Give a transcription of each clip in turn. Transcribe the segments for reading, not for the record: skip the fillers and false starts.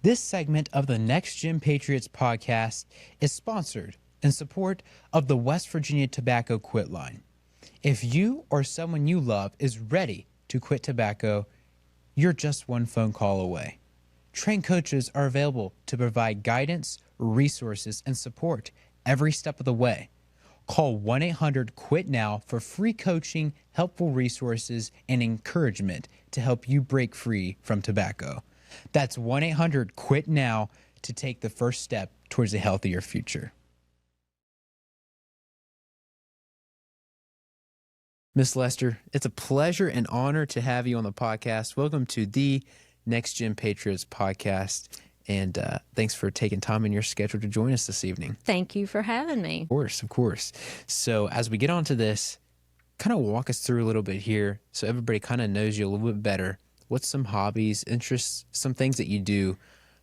This segment of the NexGen Patriots podcast is sponsored in support of the West Virginia Tobacco Quit Line. If you or someone you love is ready to quit tobacco, you're just one phone call away. Trained coaches are available to provide guidance, resources, and support every step of the way. Call 1-800-QUIT-NOW for free coaching, helpful resources, and encouragement to help you break free from tobacco. That's 1-800-QUIT-NOW to take the first step towards a healthier future. Miss Lester, it's a pleasure and honor to have you on the podcast. Welcome to the NexGen Patriots podcast, and thanks for taking time in your schedule to join us this evening. Thank you for having me. Of course. So as we get on to this, kind of walk us through a little bit here so everybody kind of knows you a little bit better. What's some hobbies, interests, some things that you do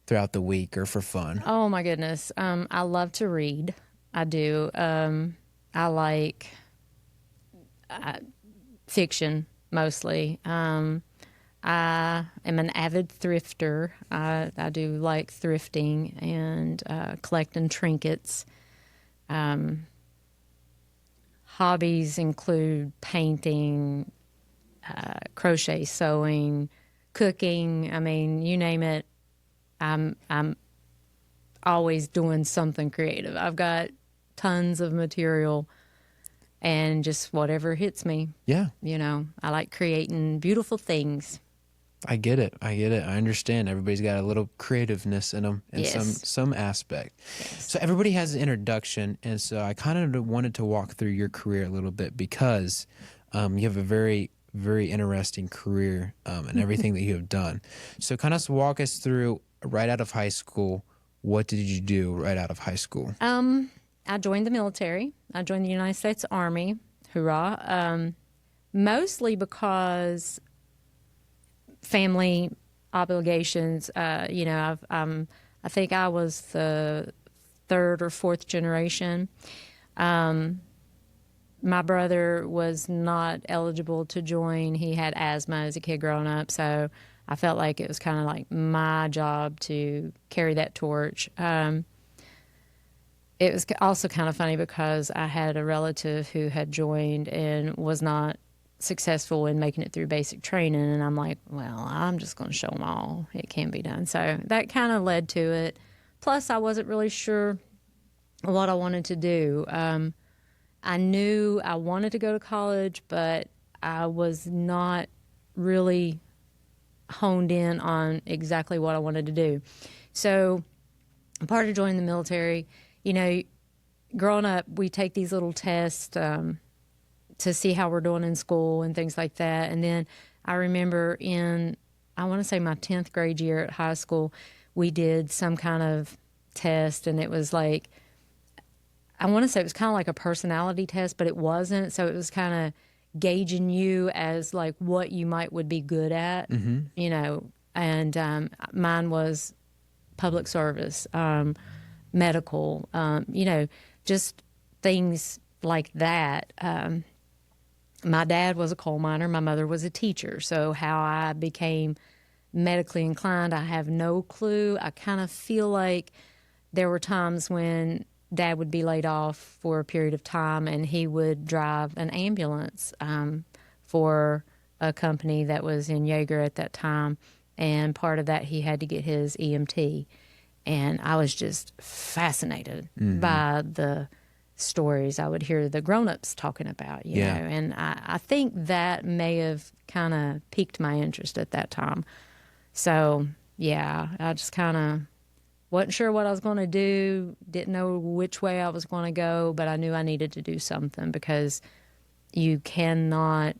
throughout the week or for fun? Oh, my goodness. I love to read. I do. I like fiction mostly. I am an avid thrifter. I do like thrifting and collecting trinkets. Hobbies include painting, crochet, sewing, cooking. I mean, you name it. I'm always doing something creative. I've got tons of material and just whatever hits me. Yeah. You know, I like creating beautiful things. I get it. I understand. Everybody's got a little creativeness in them in Yes. some aspect. Yes. So everybody has an introduction, and so I kind of wanted to walk through your career a little bit because you have a very, very interesting career and everything that you have done. So kind of walk us through right out of high school. What did you do right out of high school? I joined the military. I joined the United States Army. Hoorah. Mostly because family obligations. I think I was the third or fourth generation. My brother was not eligible to join. He had asthma as a kid growing up, so I felt like it was kind of like my job to carry that torch. It was also kind of funny because I had a relative who had joined and was not successful in making it through basic training, and I'm like, well, I'm just going to show them all it can be done. So that kind of led to it. Plus, I wasn't really sure what I wanted to do. I knew I wanted to go to college, but I was not really honed in on exactly what I wanted to do. So part of joining the military, you know, growing up, we take these little tests to see how we're doing in school and things like that. And then I remember I want to say my 10th grade year at high school, we did some kind of test, and it was like, I want to say it was kind of like a personality test, but it wasn't. So it was kind of gauging you as like what you would be good at, you know, and mine was public service, medical, you know, just things like that. My dad was a coal miner. My mother was a teacher. So how I became medically inclined, I have no clue. I kind of feel like there were times when Dad would be laid off for a period of time, and he would drive an ambulance for a company that was in Yeager at that time. And part of that, he had to get his EMT. And I was just fascinated by the stories I would hear the grown-ups talking about, you know. And I think that may have kind of piqued my interest at that time. So, yeah, I just kind of wasn't sure what I was going to do, didn't know which way I was going to go, but I knew I needed to do something because you cannot,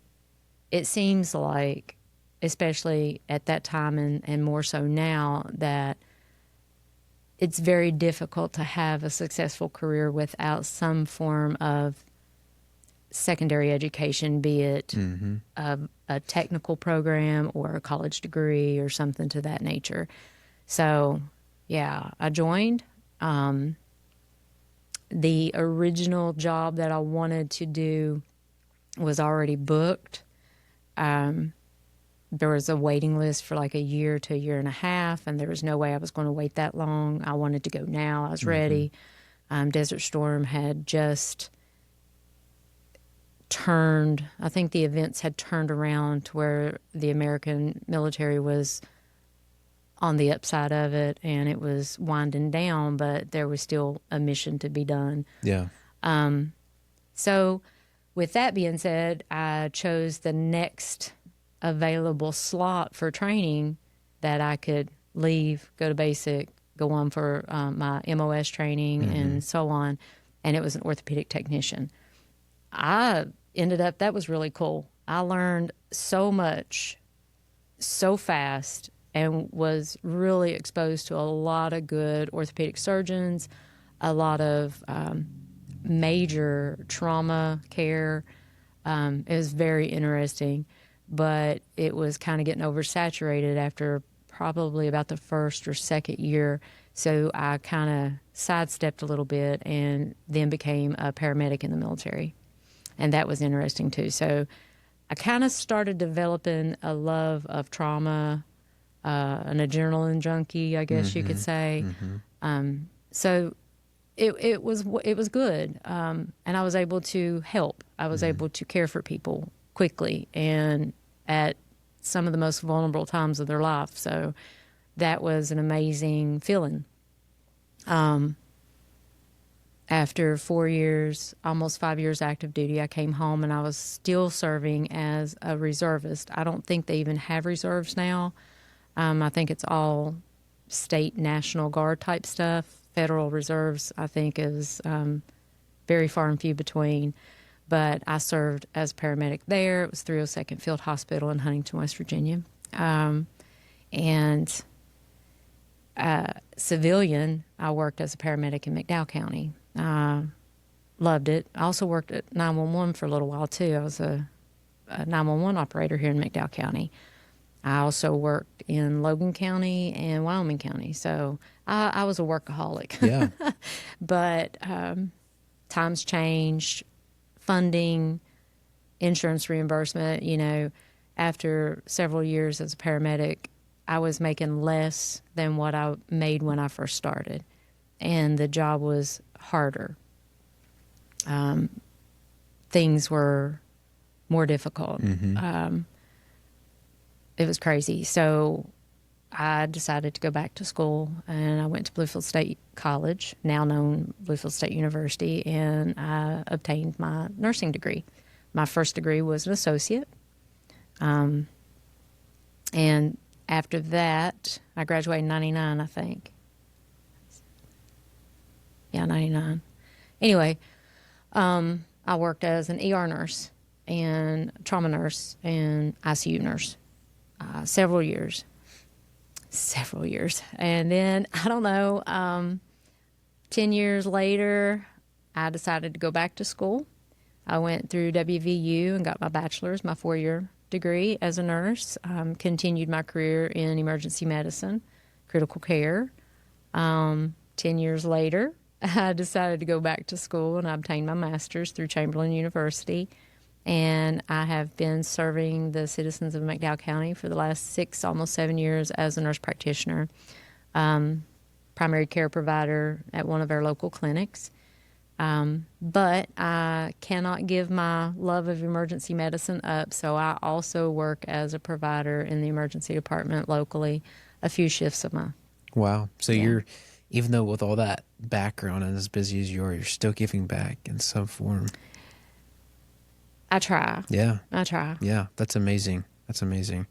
it seems like, especially at that time and more so now, that it's very difficult to have a successful career without some form of secondary education, be it a technical program or a college degree or something to that nature. So, yeah, I joined. The original job that I wanted to do was already booked. there was a waiting list for like a year to a year and a half, and there was no way I was going to wait that long. I wanted to go now. I was ready. Desert Storm had just turned, I think the events had turned around to where the American military was on the upside of it, and it was winding down, but there was still a mission to be done. Yeah. So with that being said, I chose the next available slot for training that I could leave, go to basic, go on for my MOS training and so on. And it was an orthopedic technician. I ended up, that was really cool. I learned so much so fast and was really exposed to a lot of good orthopedic surgeons, a lot of major trauma care. It was very interesting, but it was kind of getting oversaturated after probably about the first or second year. So I kind of sidestepped a little bit and then became a paramedic in the military. And that was interesting too. So I kind of started developing a love of trauma, an adrenaline junkie, I guess you could say. So it was good, and I was able to help. I was able to care for people quickly and at some of the most vulnerable times of their life. So that was an amazing feeling. After 4 years, almost 5 years active duty, I came home and I was still serving as a reservist. I don't think they even have reserves now. I think it's all state National Guard type stuff. Federal reserves, I think, is very far and few between. But I served as a paramedic there. It was 302nd Field Hospital in Huntington, West Virginia. And civilian, I worked as a paramedic in McDowell County. Loved it. I also worked at 911 for a little while, too. I was a 911 operator here in McDowell County. I also worked in Logan County and Wyoming County. So I was a workaholic. Yeah. But times changed, funding, insurance reimbursement. You know, after several years as a paramedic, I was making less than what I made when I first started. And the job was harder. Things were more difficult. It was crazy. So I decided to go back to school, and I went to Bluefield State College, now known Bluefield State University, and I obtained my nursing degree. My first degree was an associate. And after that, I graduated in 99, I think. Yeah, 99. Anyway, I worked as an ER nurse and trauma nurse and ICU nurse several years. And then, I don't know, 10 years later, I decided to go back to school. I went through WVU and got my bachelor's, my 4-year degree as a nurse, continued my career in emergency medicine, critical care. 10 years later, I decided to go back to school and I obtained my master's through Chamberlain University. And I have been serving the citizens of McDowell County for the last 6, almost 7 years as a nurse practitioner, primary care provider at one of our local clinics. But I cannot give my love of emergency medicine up, so I also work as a provider in the emergency department locally, a few shifts a month. Wow. So you're, even though with all that background and as busy as you are, you're still giving back in some form. I try. Yeah. I try. Yeah, that's amazing. That's amazing.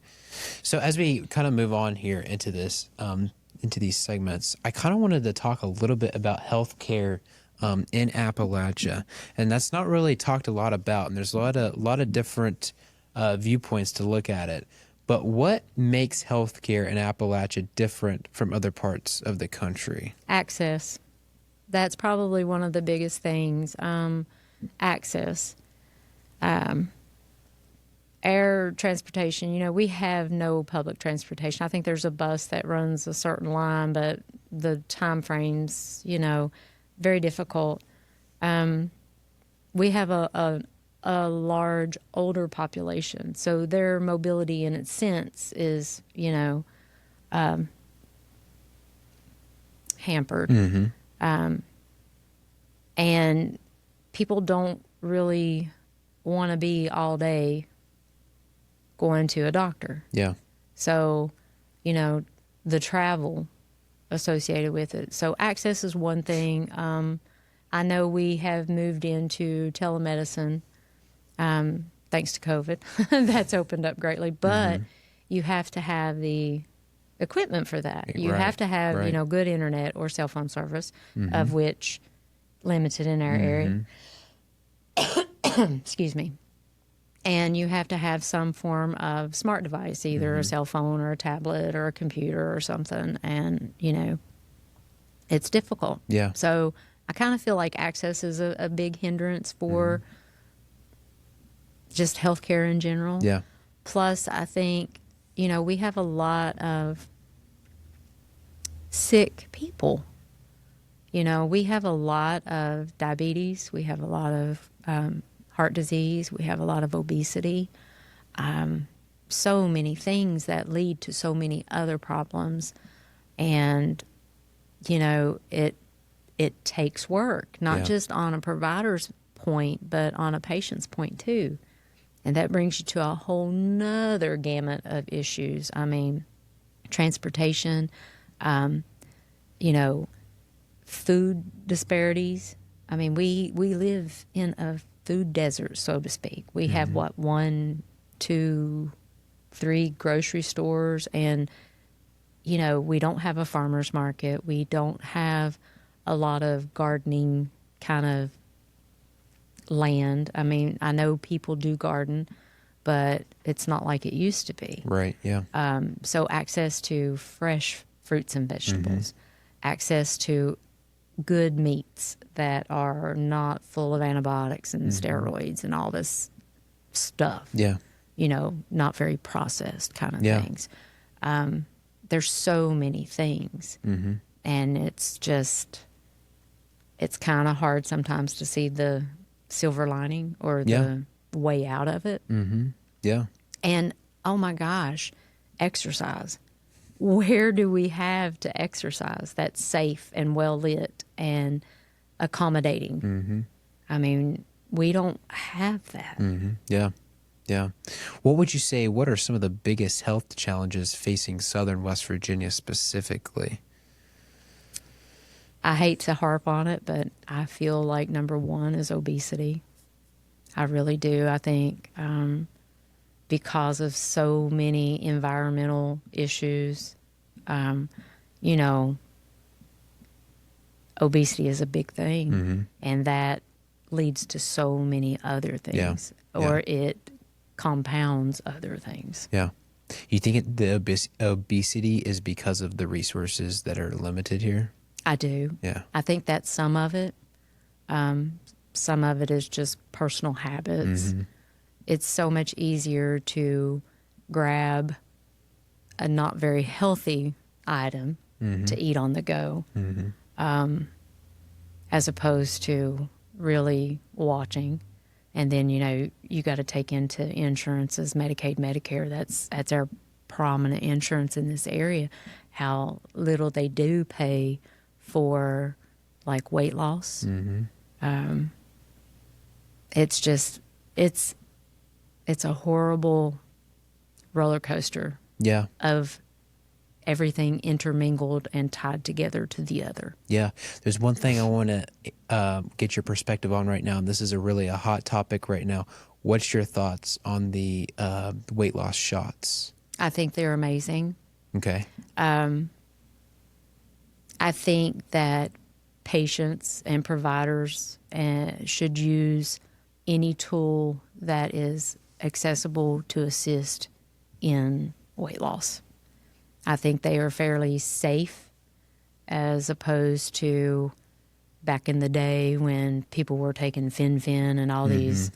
So as we kind of move on here into this, into these segments, I kind of wanted to talk a little bit about healthcare in Appalachia, and that's not really talked a lot about. And there's a lot of different viewpoints to look at it. But what makes healthcare in Appalachia different from other parts of the country? Access. That's probably one of the biggest things. Access. Air transportation, you know, we have no public transportation. I think there's a bus that runs a certain line, but the time frames, you know, very difficult. We have a a large older population. So their mobility in its sense is, hampered. And people don't really want to be all day going to a doctor. Yeah. So, the travel associated with it. So access is one thing. I know we have moved into telemedicine thanks to COVID. That's opened up greatly. But you have to have the equipment for that. You have to have, good internet or cell phone service, of which limited in our area. Excuse me. And you have to have some form of smart device, either a cell phone or a tablet or a computer or something. And, it's difficult. Yeah. So I kind of feel like access is a big hindrance for just healthcare in general. Yeah. Plus, I think, we have a lot of sick people. We have a lot of diabetes. We have a lot of heart disease. We have a lot of obesity. So many things that lead to so many other problems. And, it takes work, not just on a provider's point, but on a patient's point too. And that brings you to a whole nother gamut of issues. I mean, transportation, food disparities. I mean, we live in a food desert, so to speak. We have, 1, 2, 3 grocery stores, and, we don't have a farmer's market. We don't have a lot of gardening kind of land. I mean, I know people do garden, but it's not like it used to be. Right, yeah. So access to fresh fruits and vegetables, access to good meats that are not full of antibiotics and steroids and all this stuff. Yeah. Not very processed kind of things. There's so many things. And it's kind of hard sometimes to see the silver lining or the way out of it. Yeah. And, oh my gosh, exercise. Where do we have to exercise that's safe and well lit and accommodating? I mean, we don't have that. Yeah. Yeah. What would you say, what are some of the biggest health challenges facing Southern West Virginia specifically? I hate to harp on it, but I feel like number one is obesity. I really do. I think because of so many environmental issues, obesity is a big thing. And that leads to so many other things, or it compounds other things. Yeah. You think the obesity is because of the resources that are limited here? I do. Yeah. I think that's some of it. Some of it is just personal habits. It's so much easier to grab a not very healthy item to eat on the go, as opposed to really watching. And then, you got to take into insurances, Medicaid, Medicare. That's our prominent insurance in this area. How little they do pay for, like, weight loss. It's just, it's a horrible roller coaster. Yeah. Of everything intermingled and tied together to the other. Yeah. There's one thing I want to get your perspective on right now, and this is a hot topic right now. What's your thoughts on the weight loss shots? I think they're amazing. Okay. I think that patients and providers should use any tool that is accessible to assist in weight loss. I think they are fairly safe, as opposed to back in the day when people were taking Fen-Phen and all these,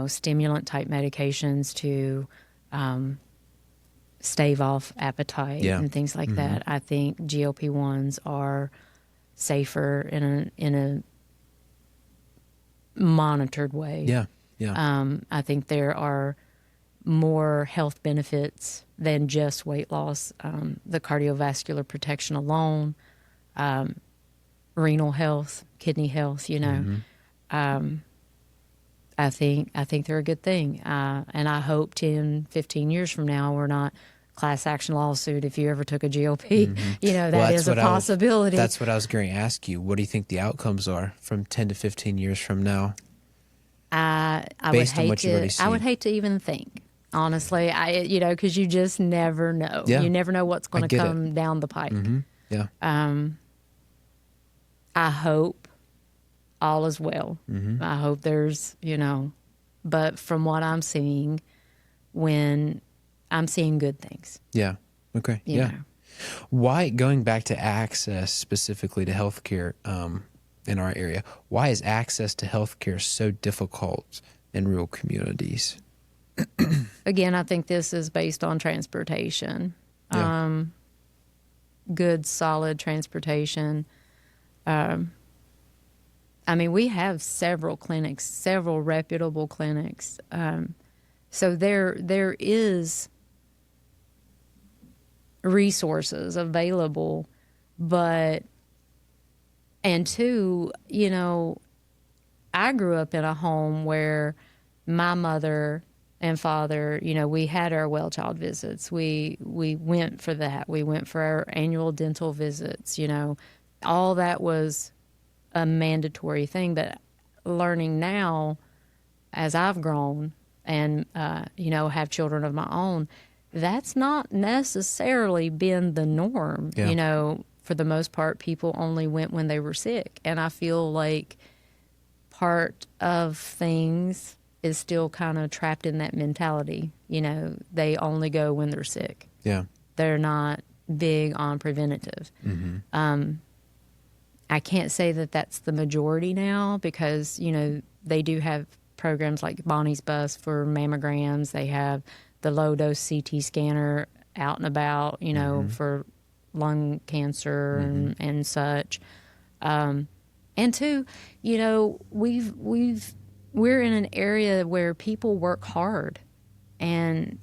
stimulant type medications to stave off appetite and things like that. I think GLP-1s are safer in a monitored way. Yeah. I think there are more health benefits than just weight loss. The cardiovascular protection alone, renal health, kidney health, I think they're a good thing. And I hope 10, 15 years from now, we're not class action lawsuit if you ever took a GLP. That is a possibility. That's what I was going to ask you. What do you think the outcomes are from 10 to 15 years from now? I would hate to even think, honestly, because you just never know. Yeah. You never know what's going to come down the pike. Yeah. I hope all is well. I hope there's, but from what I'm seeing, when I'm seeing good things. Yeah. Okay. Yeah. Why, going back to access specifically to healthcare in our area, why is access to healthcare so difficult in rural communities? Again, I think this is based on transportation. Yeah. Good, solid transportation. We have several clinics, several reputable clinics. So there is resources available, and two, I grew up in a home where my mother and father, we had our well child visits. We went for that. We went for our annual dental visits. All that was a mandatory thing. But learning now, as I've grown and have children of my own, that's not necessarily been the norm. Yeah. For the most part, people only went when they were sick, and I feel like part of things is still kind of trapped in that mentality. They only go when they're sick. Yeah. They're not big on preventative. I can't say that that's the majority now because, they do have programs like Bonnie's Bus for mammograms. They have the low-dose CT scanner out and about, for lung cancer and such. And two, we're in an area where people work hard and,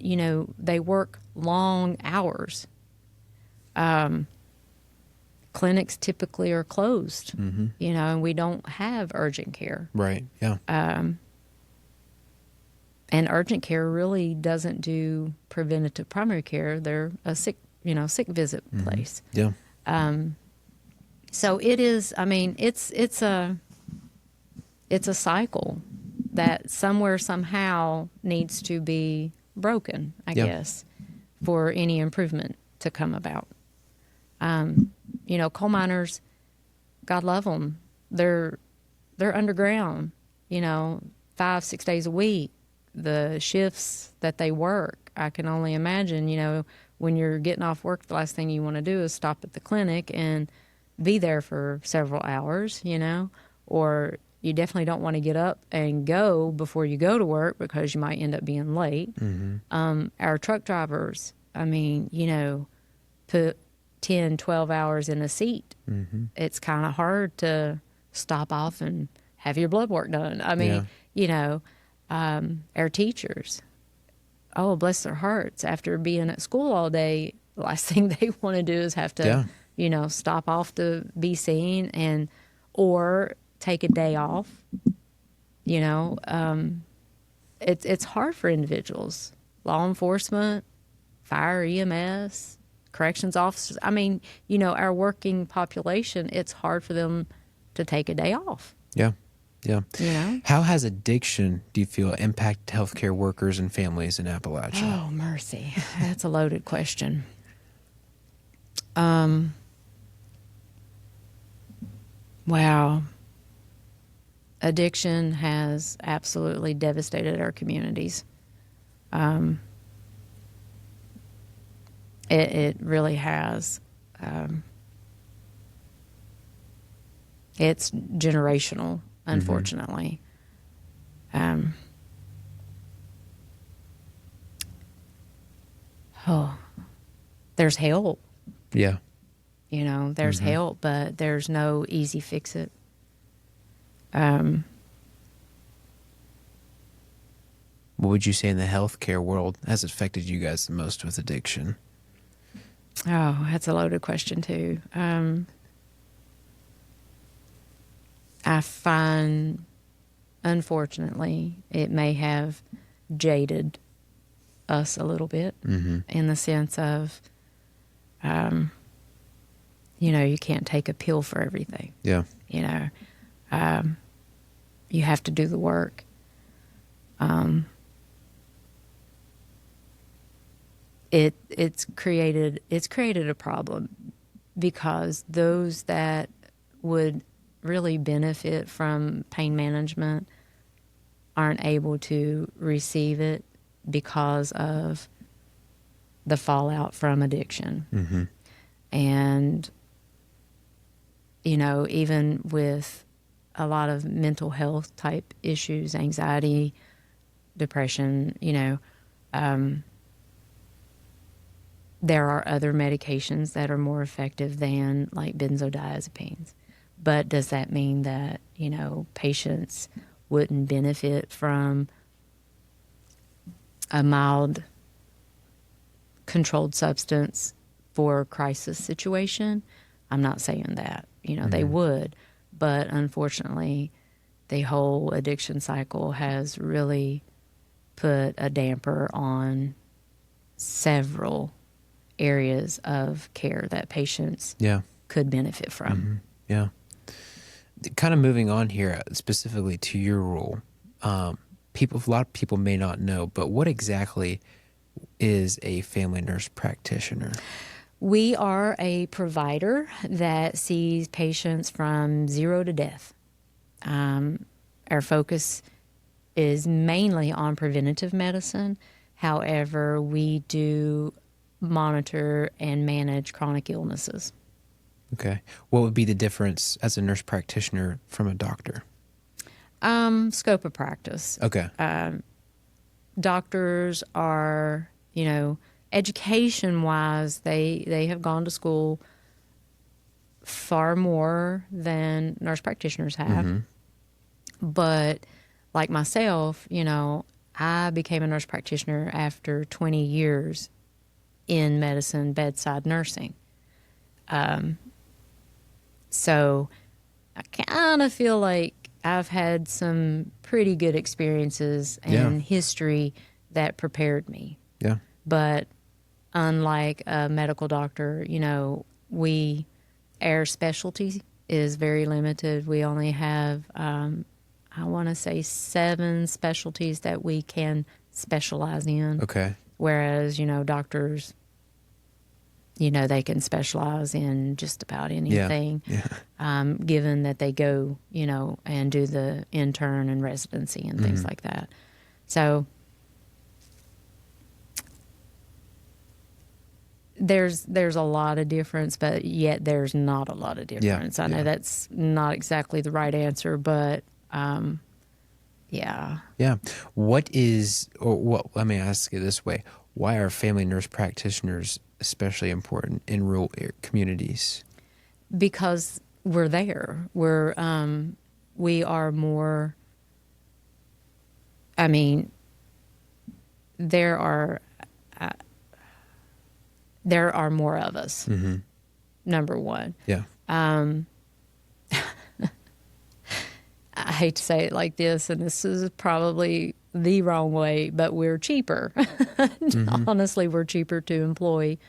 they work long hours. Clinics typically are closed, and we don't have urgent care. Right. Yeah. And urgent care really doesn't do preventative primary care. They're a sick visit place. Yeah. So it is, it's a cycle that somewhere, somehow needs to be broken, I guess, for any improvement to come about. Coal miners, God love them. They're underground, 5-6 days a week. The shifts that they work, I can only imagine, when you're getting off work, the last thing you want to do is stop at the clinic and be there for several hours, or you definitely don't want to get up and go before you go to work because you might end up being late. Our truck drivers, put 10, 12 hours in a seat. It's kind of hard to stop off and have your blood work done. Our teachers, oh, bless their hearts, after being at school all day, the last thing they want to do is have to, stop off to be seen or take a day off. It's hard for individuals, law enforcement, fire, EMS, corrections officers. Our working population, it's hard for them to take a day off. Yeah. Yeah. How has addiction, do you feel, impacted healthcare workers and families in Appalachia? Oh, mercy. That's a loaded question. Wow. Addiction has absolutely devastated our communities. It really has. It's generational, unfortunately. There's help. Yeah. There's help, but there's no easy fix it. What would you say in the healthcare world has affected you guys the most with addiction? Oh, that's a loaded question too. I find, unfortunately, it may have jaded us a little bit in the sense of, you can't take a pill for everything. Yeah. You have to do the work. It's created a problem because those that would really benefit from pain management aren't able to receive it because of the fallout from addiction. And, even with a lot of mental health type issues, anxiety, depression, there are other medications that are more effective than like benzodiazepines. But does that mean that, patients wouldn't benefit from a mild controlled substance for a crisis situation? I'm not saying that. They would. But unfortunately, the whole addiction cycle has really put a damper on several areas of care that patients could benefit from. Yeah. Kind of moving on here, specifically to your role, a lot of people may not know, but what exactly is a family nurse practitioner? We are a provider that sees patients from 0 to death. Our focus is mainly on preventative medicine. However, we do monitor and manage chronic illnesses. Okay. What would be the difference as a nurse practitioner from a doctor? Scope of practice. Okay. Doctors are, education-wise, they have gone to school far more than nurse practitioners have. But like myself, I became a nurse practitioner after 20 years in medicine, bedside nursing. So I kind of feel like I've had some pretty good experiences and history that prepared me. Yeah. But unlike a medical doctor, our specialty is very limited. We only have, I want to say 7 specialties that we can specialize in. Okay. Whereas, doctors, they can specialize in just about anything. Given that they go, and do the intern and residency and things like that. So there's a lot of difference, but yet there's not a lot of difference. I know that's not exactly the right answer, but yeah. Let me ask it this way. Why are family nurse practitioners especially important in rural communities? Because we're there. We are more, there are more of us. Number one. Yeah. I hate to say it like this, and this is probably the wrong way, but we're cheaper. Honestly, we're cheaper to employ,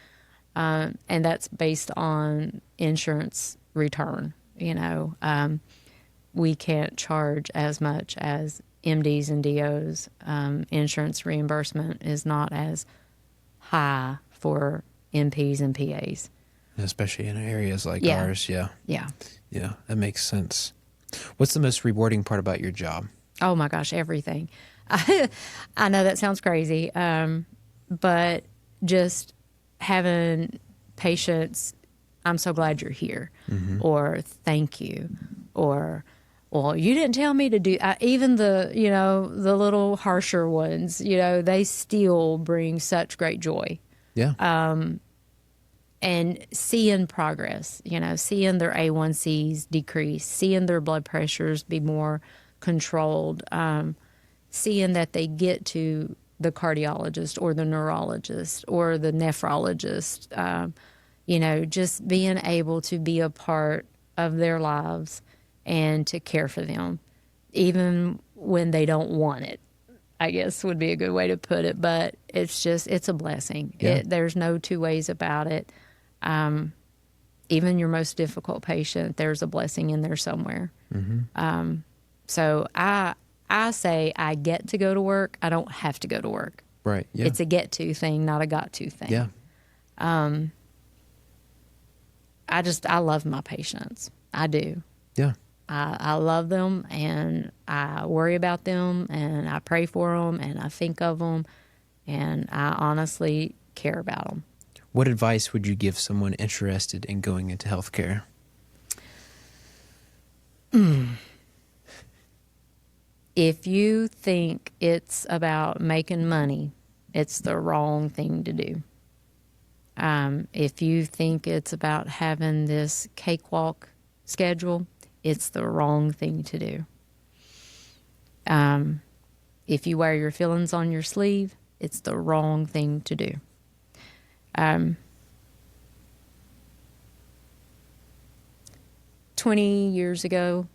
and that's based on insurance return. We can't charge as much as MDs and DOs. Insurance reimbursement is not as high for NPs and PAs. Especially in areas like ours. Yeah, that makes sense. What's the most rewarding part about your job? Oh my gosh, everything. I know that sounds crazy, but just having patients, I'm so glad you're here, or thank you, or, well, you didn't tell me to do, even the little harsher ones, they still bring such great joy. Yeah. And seeing progress, seeing their A1Cs decrease, seeing their blood pressures be more controlled, seeing that they get to the cardiologist or the neurologist or the nephrologist, just being able to be a part of their lives and to care for them, even when they don't want it, I guess would be a good way to put it. But it's a blessing. Yeah. There's no two ways about it. Even your most difficult patient, there's a blessing in there somewhere. So I say I get to go to work. I don't have to go to work. Right. Yeah. It's a get to thing, not a got to thing. Yeah. I love my patients. I do. Yeah. I love them, and I worry about them, and I pray for them, and I think of them, and I honestly care about them. What advice would you give someone interested in going into healthcare? If you think it's about making money, it's the wrong thing to do. If you think it's about having this cakewalk schedule, it's the wrong thing to do. If you wear your feelings on your sleeve, it's the wrong thing to do. 20 years ago,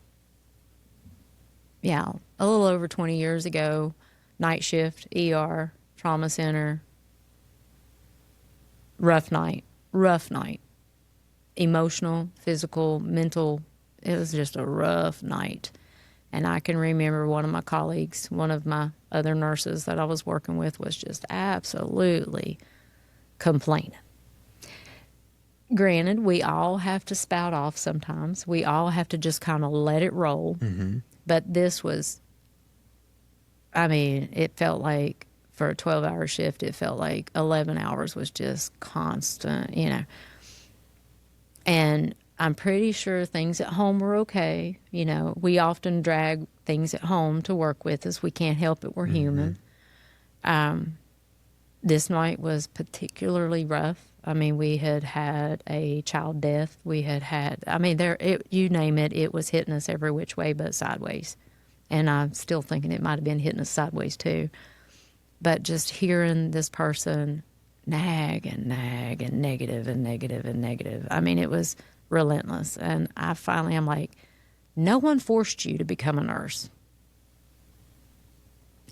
a little over 20 years ago, night shift, ER, trauma center, rough night, emotional, physical, mental. It was just a rough night. And I can remember one of my colleagues, one of my other nurses that I was working with, was just absolutely complaining. Granted, we all have to spout off sometimes. We all have to just kind of let it roll. Mm-hmm. But this was, it felt like for a 12-hour shift, it felt like 11 hours was just constant, And I'm pretty sure things at home were okay. We often drag things at home to work with us. We can't help it. We're human. This night was particularly rough. We had had a child death. We had, you name it, it was hitting us every which way but sideways. And I'm still thinking it might have been hitting us sideways too. But just hearing this person nag and negative and negative and negative. It was relentless. And I'm like, no one forced you to become a nurse.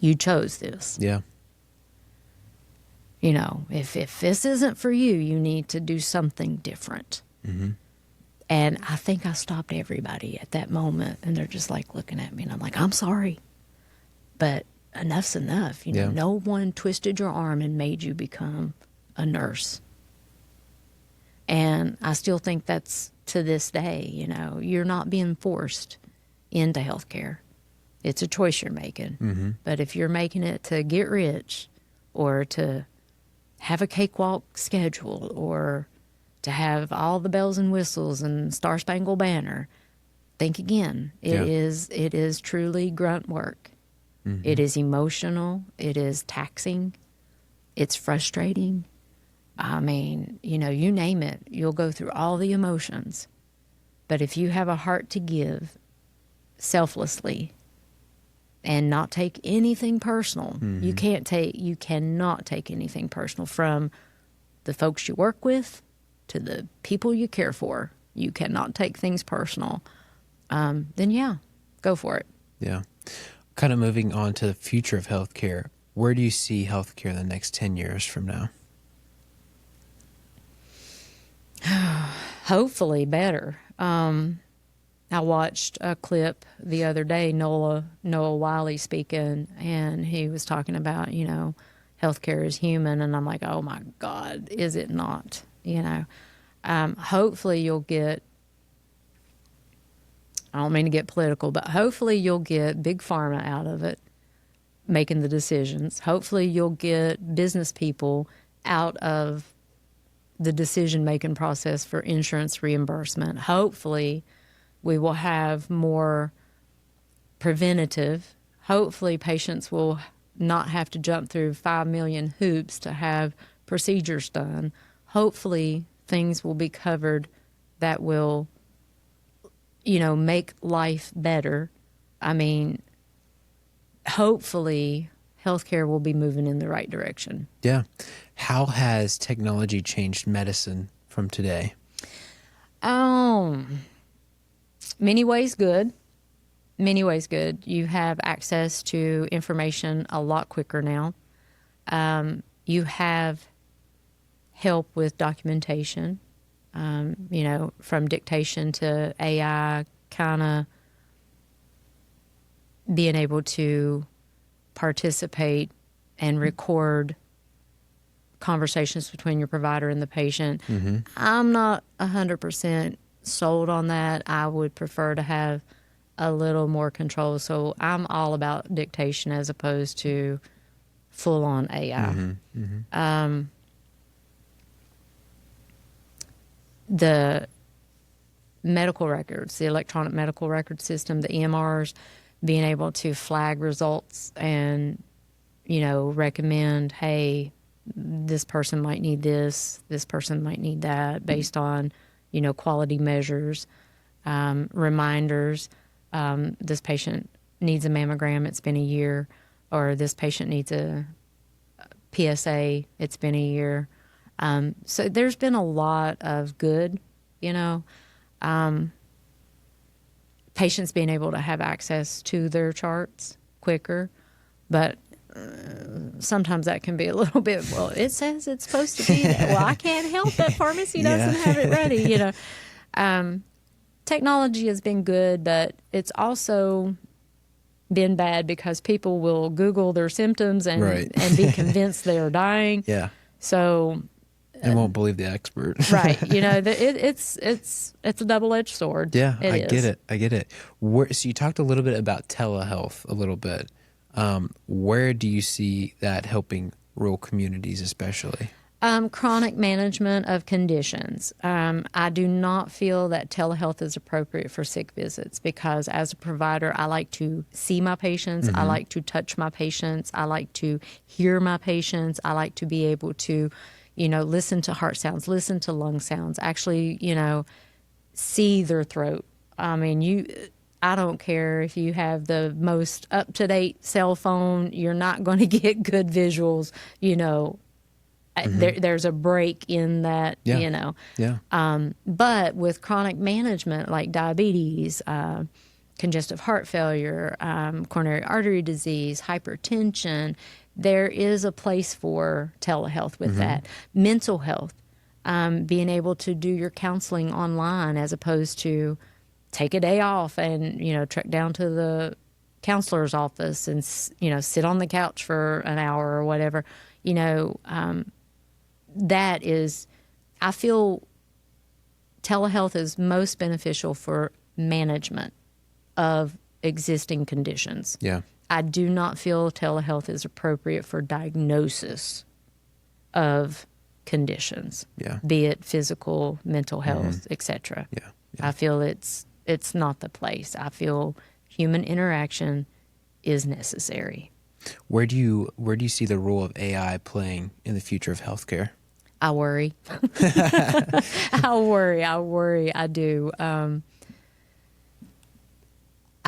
You chose this. Yeah. If this isn't for you, you need to do something different. Mm-hmm. And I think I stopped everybody at that moment, and they're just like looking at me, and I'm like, I'm sorry, but enough's enough. No one twisted your arm and made you become a nurse. And I still think that's to this day, you're not being forced into healthcare. It's a choice you're making. Mm-hmm. But if you're making it to get rich or to have a cakewalk schedule or to have all the bells and whistles and Star Spangled Banner, think again. It is truly grunt work. Mm-hmm. It is emotional. It is taxing. It's frustrating. You name it. You'll go through all the emotions. But if you have a heart to give selflessly and not take anything personal, mm-hmm. you cannot take anything personal from the folks you work with to the people you care for. You cannot take things personal. Then go for it. Yeah. Kind of moving on to the future of healthcare. Where do you see healthcare in the next 10 years from now? Hopefully better. I watched a clip the other day, Noah Wiley speaking, and he was talking about, healthcare is human, and I'm like, oh my God, is it not? Hopefully you'll get, I don't mean to get political, but hopefully you'll get big pharma out of it, making the decisions. Hopefully you'll get business people out of the decision-making process for insurance reimbursement. Hopefully we will have more preventative. Hopefully patients will not have to jump through 5 million hoops to have procedures done. Hopefully things will be covered that will, make life better. hopefully healthcare will be moving in the right direction. Yeah. How has technology changed medicine from today? Many ways good. Many ways good. You have access to information a lot quicker now. You have help with documentation, from dictation to AI, kind of being able to participate and record conversations between your provider and the patient. Mm-hmm. I'm not 100% sold on that. I would prefer to have a little more control. So I'm all about dictation as opposed to full-on AI. Mm-hmm. Mm-hmm. The medical records, the electronic medical record system, the EMRs, being able to flag results and, recommend, hey, this person might need this person might need that, based on, quality measures, reminders. This patient needs a mammogram, it's been a year, or this patient needs a PSA, it's been a year. So there's been a lot of good, patients being able to have access to their charts quicker, but sometimes that can be a little bit, well, it says it's supposed to be that. Well, I can't help that pharmacy doesn't have it ready, Technology has been good, but it's also been bad because people will Google their symptoms and be convinced they are dying. Yeah. So and won't believe the expert. Right. It's a double-edged sword. Yeah, I get it. So you talked a little bit about telehealth a little bit. Where do you see that helping rural communities especially? Chronic management of conditions. I do not feel that telehealth is appropriate for sick visits because as a provider, I like to see my patients. Mm-hmm. I like to touch my patients. I like to hear my patients. I like to be able to, listen to heart sounds, listen to lung sounds, actually, see their throat. I mean, I don't care if you have the most up-to-date cell phone, you're not going to get good visuals, Mm-hmm. There's a break in that, Yeah. But with chronic management like diabetes, congestive heart failure, coronary artery disease, hypertension, there is a place for telehealth with that. Mental health, being able to do your counseling online as opposed to take a day off and, trek down to the counselor's office and, sit on the couch for an hour or whatever, that is, I feel telehealth is most beneficial for management of existing conditions. Yeah. I do not feel telehealth is appropriate for diagnosis of conditions, be it physical, mental health, etc. Yeah. I feel it's not the place. I feel human interaction is necessary. Where do you see the role of AI playing in the future of healthcare? I worry. I worry. I do. I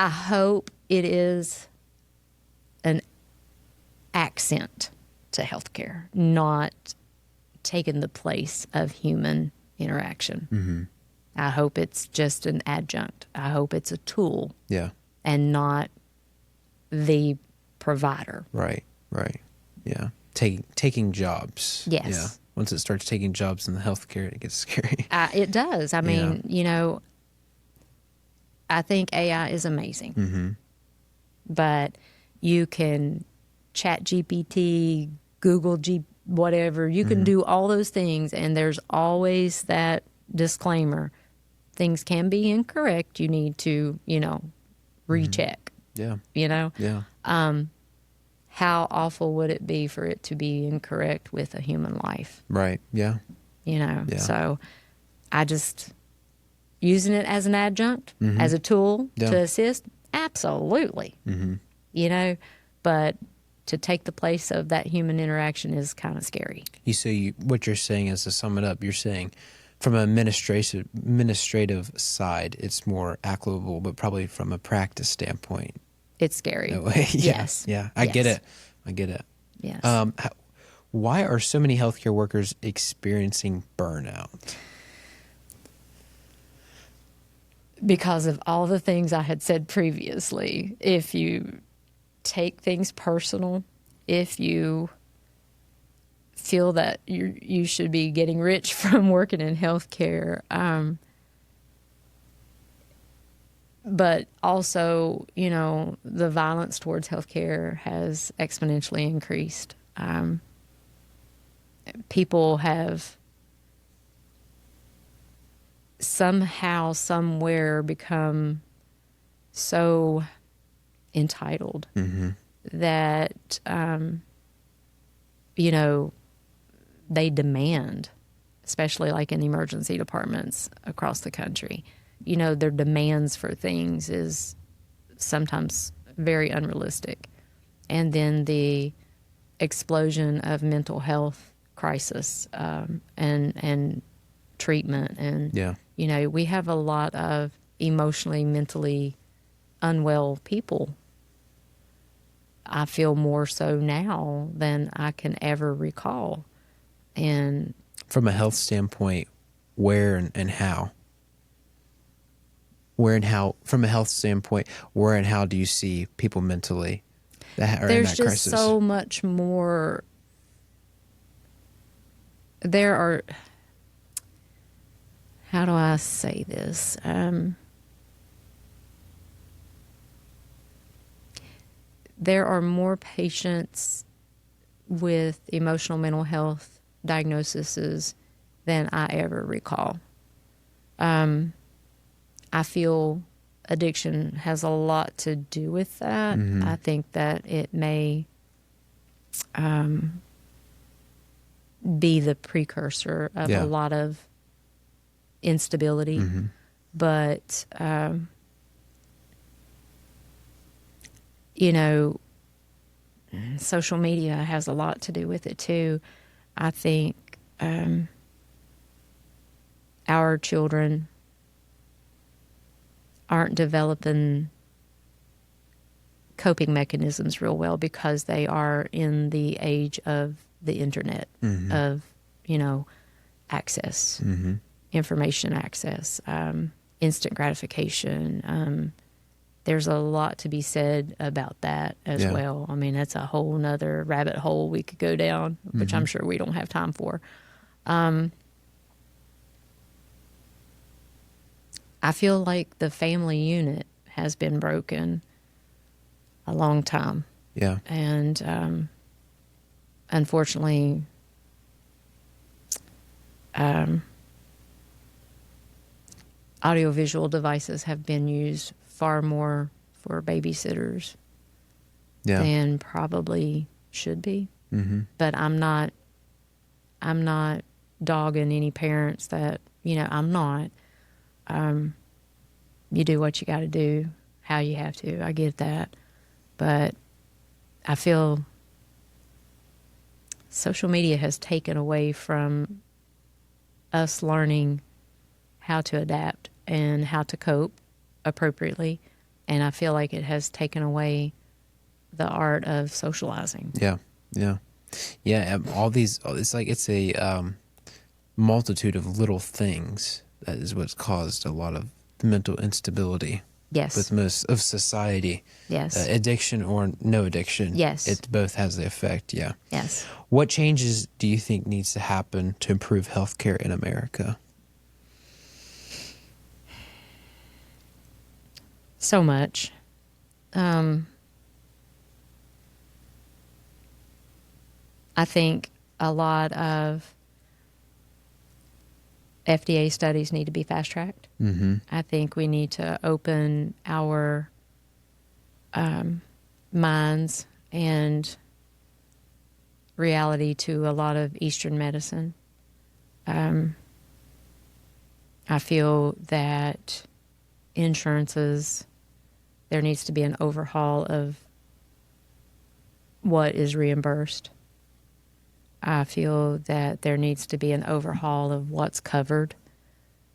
hope it is an accent to healthcare, not taking the place of human interaction. Mm-hmm. I hope it's just an adjunct. I hope it's a tool. Yeah. And not the provider. Right. Yeah. Taking jobs. Yes. Yeah. Once it starts taking jobs in the healthcare, it gets scary. It does. I mean, I think AI is amazing. Mm-hmm. But you can chat GPT, Google whatever. You can do all those things, and there's always that disclaimer. Things can be incorrect. You need to, recheck. Yeah. Yeah. How awful would it be for it to be incorrect with a human life? Right. Yeah. Yeah. So I just using it as an adjunct, as a tool to assist, absolutely. Mm-hmm. But to take the place of that human interaction is kind of scary. What you're saying is, to sum it up, you're saying from an administrative side, it's more applicable, but probably from a practice standpoint, It's scary. No way. Yes. Yeah. I get it. Yes. Why are so many healthcare workers experiencing burnout? Because of all the things I had said previously. If you take things personal, if you feel that you should be getting rich from working in healthcare, but also, the violence towards healthcare has exponentially increased. People have somehow, somewhere become so entitled that, they demand, especially like in emergency departments across the country, their demands for things is sometimes very unrealistic. And then the explosion of mental health crisis, and treatment. And, we have a lot of emotionally, mentally unwell people. I feel more so now than I can ever recall. And from a health standpoint, where and how? Where and how, from a health standpoint, where and how do you see people mentally that are in there's that just crisis? so much more. There are, how do I say this? There are more patients with emotional mental health diagnoses than I ever recall. I feel addiction has a lot to do with that. I think that it may be the precursor of a lot of instability. But, social media has a lot to do with it too. I think our children aren't developing coping mechanisms real well because they are in the age of the internet, of, access, information access, instant gratification. There's a lot to be said about that as well. I mean, that's a whole nother rabbit hole we could go down, which I'm sure we don't have time for. I feel like the family unit has been broken a long time. Yeah. And unfortunately, audiovisual devices have been used far more for babysitters than probably should be. But I'm not dogging any parents that, I'm not. You do what you got to do, how you have to. I get that. But I feel social media has taken away from us learning how to adapt and how to cope appropriately. And I feel like it has taken away the art of socializing. Yeah. All these, it's like it's a multitude of little things that is what's caused a lot of mental instability. Yes. With most of society. Yes. Addiction or no addiction. Yes. It both has the effect, yeah. Yes. What changes do you think needs to happen to improve healthcare in America? So much. I think a lot of FDA studies need to be fast-tracked. I think we need to open our minds and reality to a lot of Eastern medicine. I feel that insurances, there needs to be an overhaul of what is reimbursed. I feel that there needs to be an overhaul of what's covered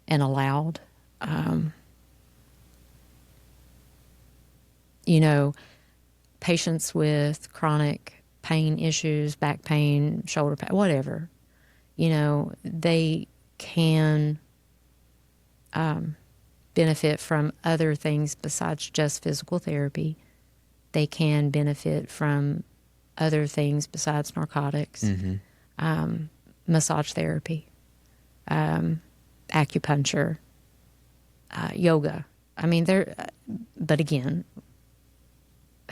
and allowed. you know, patients with chronic pain issues, back pain, shoulder pain, whatever, you know, they can benefit from other things besides just physical therapy. They can benefit from other things besides narcotics, massage therapy, acupuncture, yoga. I mean, but again,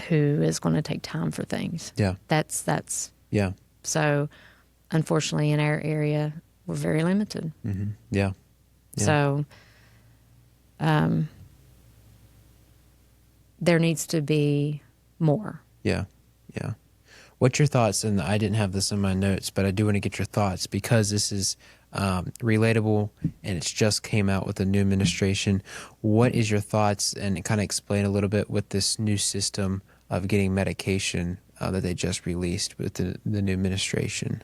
who is going to take time for things? Yeah. That's. Yeah. So, unfortunately, in our area, we're very limited. Mm-hmm. Yeah. Yeah. So, there needs to be more. Yeah. Yeah. What's your thoughts? And I didn't have this in my notes, but I do want to get your thoughts because this is relatable and it's just came out with a new administration. What is your thoughts, and kind of explain a little bit with this new system of getting medication that they just released with the new administration?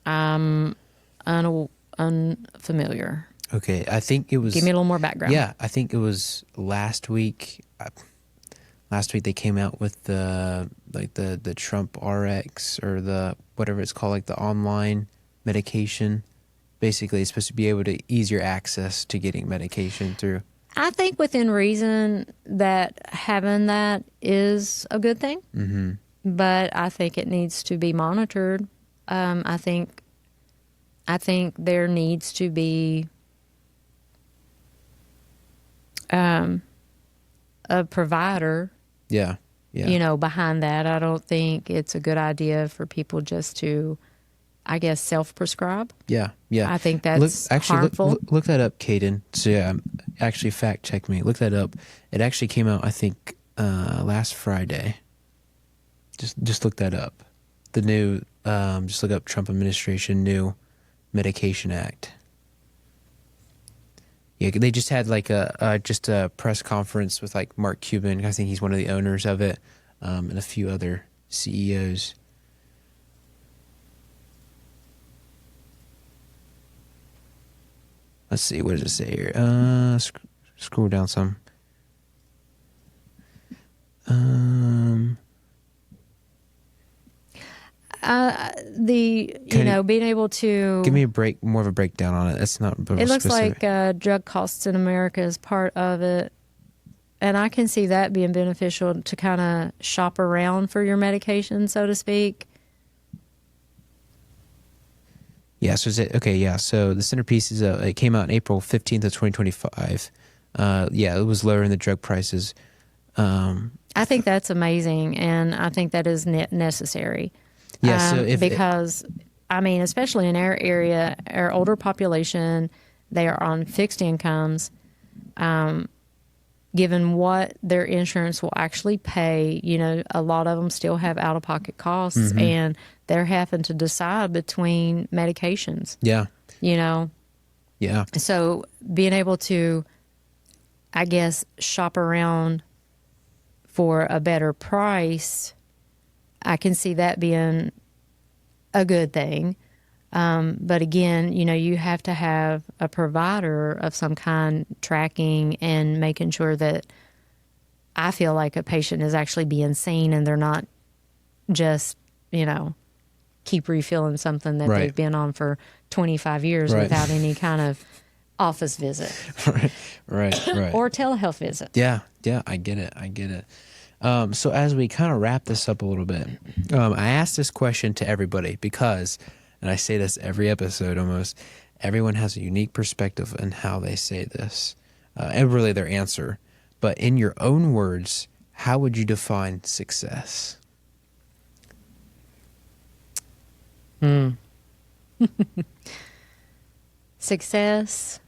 Unfamiliar. Okay, I think it was. Give me a little more background. Yeah, I think it was last week. Last week they came out with the Trump RX, or the whatever it's called, like the online medication. Basically, it's supposed to be able to ease your access to getting medication through. I think within reason that having that is a good thing, but I think it needs to be monitored. I think there needs to be a provider. Yeah. Yeah. You know, behind that. I don't think it's a good idea for people just to, I guess, self-prescribe. Yeah. Yeah. I think that's harmful. Look that up, Caden. So yeah, actually fact check me. Look that up. It actually came out, I think, last Friday. Just look that up. The new, just look up Trump administration new Medication Act. Yeah, they just had like a press conference with like Mark Cuban. I think he's one of the owners of it, and a few other CEOs. Let's see, what does it say here? Scroll down some. Being able to give me more of a breakdown on it. That's not. It looks specific. like drug costs in America is part of it, and I can see that being beneficial to kind of shop around for your medication, so to speak. Yeah. So is it okay? Yeah. So the centerpiece is it came out on April 15th of 2025. Yeah, it was lowering the drug prices. I think that's amazing, and I think that is necessary. Yeah. Especially in our area, our older population, they are on fixed incomes. Given what their insurance will actually pay, you know, a lot of them still have out-of-pocket costs, and they're having to decide between medications. Yeah. You know? Yeah. So being able to, I guess, shop around for a better price, I can see that being a good thing. But again, you know, you have to have a provider of some kind tracking and making sure that I feel like a patient is actually being seen and they're not just, you know, keep refilling something that they've been on for 25 years without any kind of office visit. Right. Or telehealth visit. Yeah, I get it. So as we kind of wrap this up a little bit, I asked this question to everybody because, and I say this every episode almost, everyone has a unique perspective in how they say this, and really their answer. But in your own words, how would you define success? Success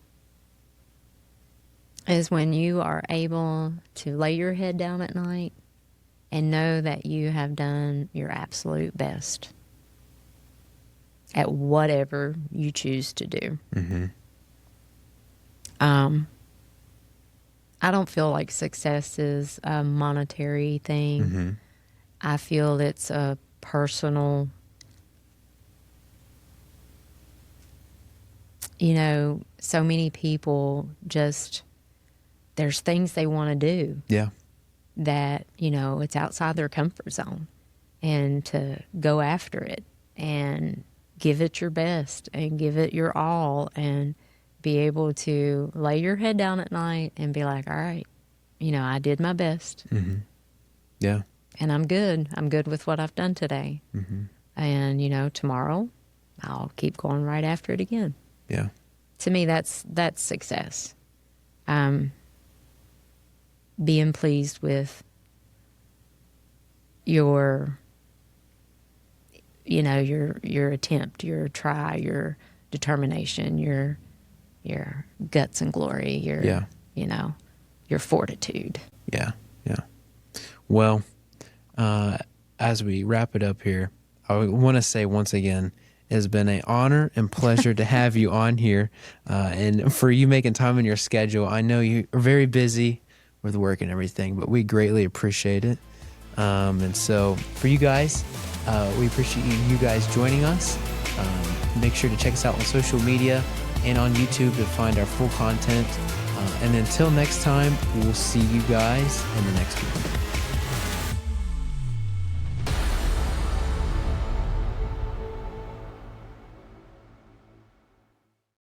is when you are able to lay your head down at night and know that you have done your absolute best at whatever you choose to do. I don't feel like success is a monetary thing. I feel it's a personal, you know, so many people just, there's things they want to do. Yeah. that, it's outside their comfort zone, and to go after it and give it your best and give it your all, and be able to lay your head down at night and be like, all right, I did my best. Mm-hmm. Yeah. And I'm good. I'm good with what I've done today. Mm-hmm. And, tomorrow I'll keep going right after it again. Yeah. To me, that's success. Being pleased with your attempt, your try, your determination, your guts and glory, your fortitude. Yeah. Yeah. Well, as we wrap it up here, I want to say once again, it has been an honor and pleasure to have you on here, and for you making time in your schedule. I know you are very busy with work and everything, but we greatly appreciate it. And so for you guys, we appreciate you guys joining us. Make sure to check us out on social media and on YouTube to find our full content. And until next time, we'll see you guys in the next one.